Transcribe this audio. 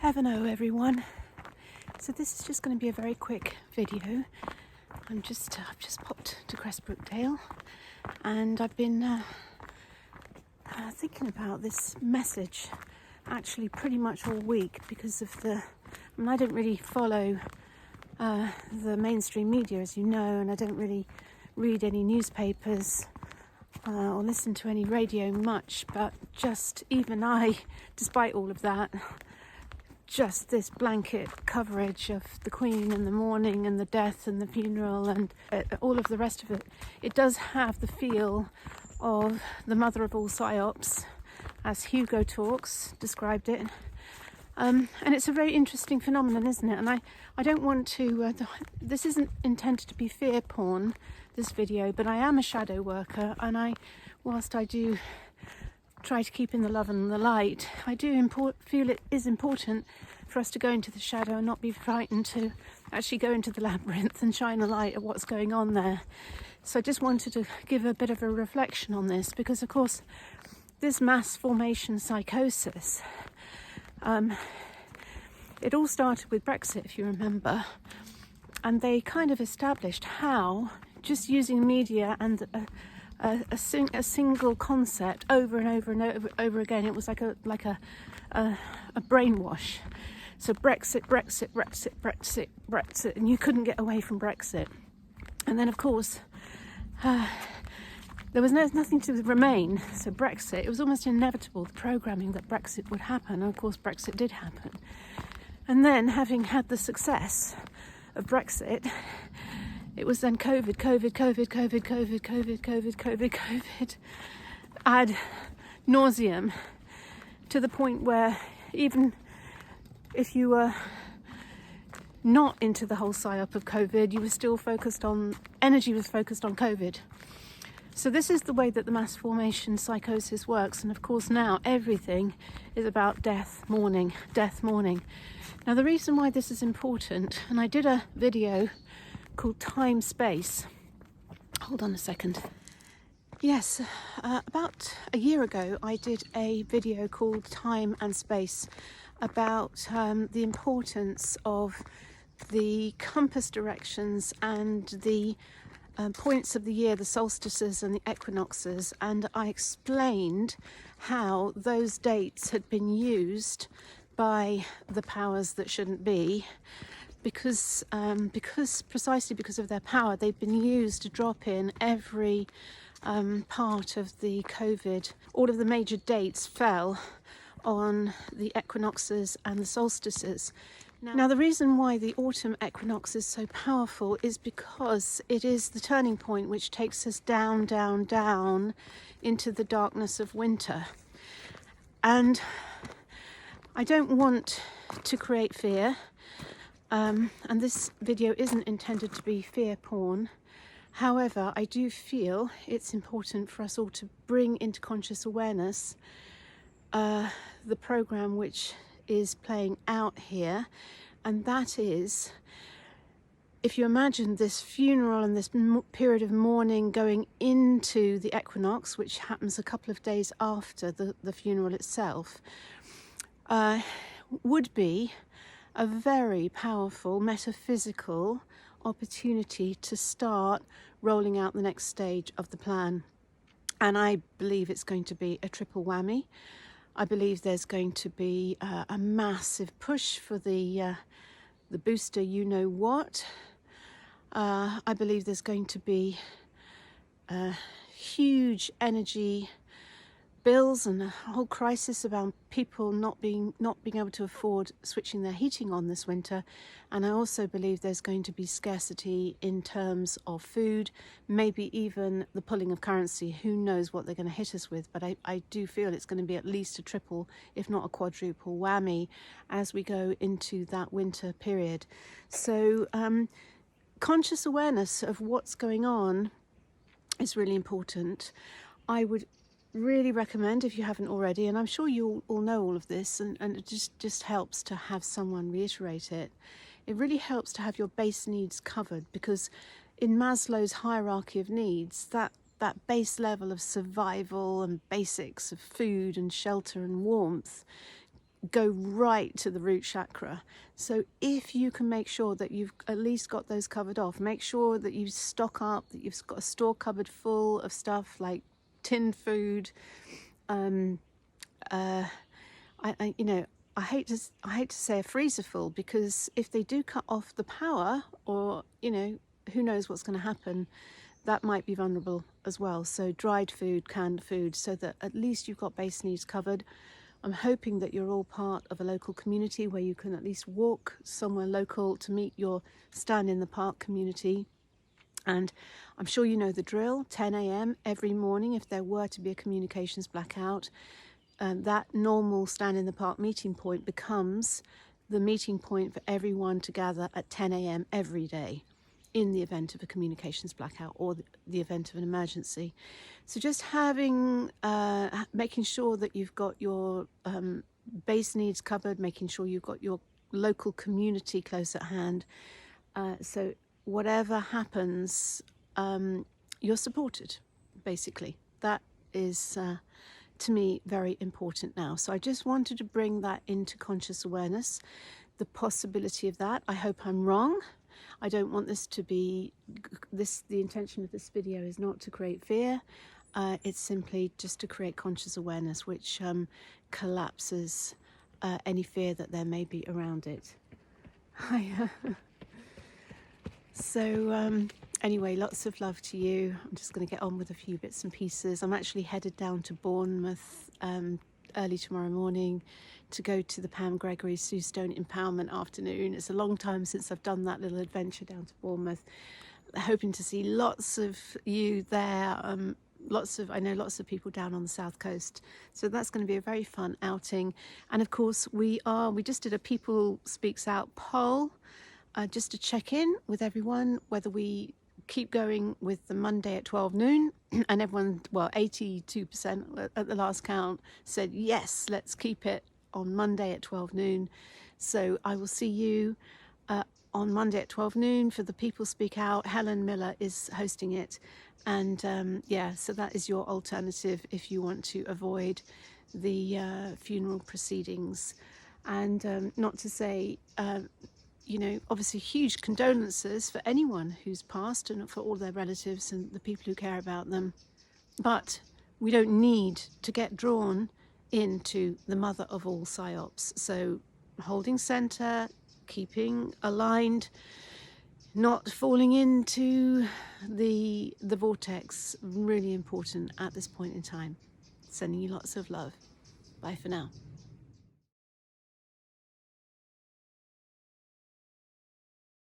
Heaven oh everyone. So this is just going to be a very quick video. I've just popped to Cressbrook Dale, and I've been thinking about this message actually pretty much all week because of I don't really follow the mainstream media, as you know, and I don't really read any newspapers or listen to any radio much, but just even I, despite all of that, just this blanket coverage of the Queen and the mourning and the death and the funeral and all of the rest of it, it does have the feel of the mother of all psyops, as Hugo Talks described it. And it's a very interesting phenomenon, isn't it? And I don't want to, this isn't intended to be fear porn, this video, but I am a shadow worker, and whilst I do try to keep in the love and the light, I do feel it is important for us to go into the shadow and not be frightened, to actually go into the labyrinth and shine a light at what's going on there. So I just wanted to give a bit of a reflection on this, because of course this mass formation psychosis, it all started with Brexit, if you remember, and they kind of established how just using media and a single concept over and over and over again, it was like a brainwash. So Brexit, and you couldn't get away from Brexit. And then of course there was nothing to remain. So Brexit, it was almost inevitable, the programming that Brexit would happen, and of course Brexit did happen. And then, having had the success of Brexit, it was then COVID ad nauseum, to the point where even if you were not into the whole psyop of COVID, you were still energy was focused on COVID. So this is the way that the mass formation psychosis works. And of course now everything is about death, mourning. Now the reason why this is important, and I did a video called Time Space. Hold on a second. Yes, about a year ago I did a video called Time and Space about the importance of the compass directions and the points of the year, the solstices and the equinoxes, and I explained how those dates had been used by the powers that shouldn't be, because precisely because of their power, they've been used to drop in every part of the COVID. All of the major dates fell on the equinoxes and the solstices. Now the reason why the autumn equinox is so powerful is because it is the turning point which takes us down into the darkness of winter. And I don't want to create fear, and this video isn't intended to be fear porn. However, I do feel it's important for us all to bring into conscious awareness the program which is playing out here, and that is, if you imagine this funeral and this period of mourning going into the equinox, which happens a couple of days after the funeral itself, would be a very powerful metaphysical opportunity to start rolling out the next stage of the plan. And I believe it's going to be a triple whammy. I believe there's going to be a massive push for the booster you-know-what. I believe there's going to be huge energy bills and a whole crisis about people not being able to afford switching their heating on this winter. And I also believe there's going to be scarcity in terms of food, maybe even the pulling of currency. Who knows what they're going to hit us with, but I do feel it's going to be at least a triple, if not a quadruple whammy as we go into that winter period. So conscious awareness of what's going on is really important. I would really recommend, if you haven't already, and I'm sure you all know all of this, and it just helps to have someone reiterate it. It really helps to have your base needs covered, because in Maslow's hierarchy of needs, that base level of survival and basics of food and shelter and warmth go right to the root chakra. So if you can make sure that you've at least got those covered off, make sure that you stock up, that you've got a store cupboard full of stuff like tinned food. I hate to say a freezer full, because if they do cut off the power, or who knows what's going to happen, that might be vulnerable as well. So dried food, canned food, so that at least you've got base needs covered. I'm hoping that you're all part of a local community where you can at least walk somewhere local to meet your stand in the park community. And I'm sure you know the drill, 10 a.m. every morning. If there were to be a communications blackout, that normal stand in the park meeting point becomes the meeting point for everyone to gather at 10 a.m. every day in the event of a communications blackout or the event of an emergency. So just making sure that you've got your base needs covered, making sure you've got your local community close at hand. So whatever happens, you're supported, basically. That is, to me, very important now. So I just wanted to bring that into conscious awareness, the possibility of that. I hope I'm wrong. I don't want this to be, the intention of this video is not to create fear. It's simply just to create conscious awareness, which collapses any fear that there may be around it. So anyway, lots of love to you. I'm just going to get on with a few bits and pieces. I'm actually headed down to Bournemouth early tomorrow morning to go to the Pam Gregory Sue Stone Empowerment Afternoon. It's a long time since I've done that little adventure down to Bournemouth. Hoping to see lots of you there. I know lots of people down on the south coast, so that's going to be a very fun outing. And of course we just did a People Speaks Out poll just to check in with everyone whether we keep going with the Monday at 12 noon, and everyone, 82% at the last count said yes, let's keep it on Monday at 12 noon. So I will see you on Monday at 12 noon for the People Speak Out. Helen Miller is hosting it, and so that is your alternative if you want to avoid the funeral proceedings. And not to say obviously huge condolences for anyone who's passed and for all their relatives and the people who care about them, but we don't need to get drawn into the mother of all psyops. So holding center, keeping aligned, not falling into the vortex, really important at this point in time. Sending you lots of love. Bye for now.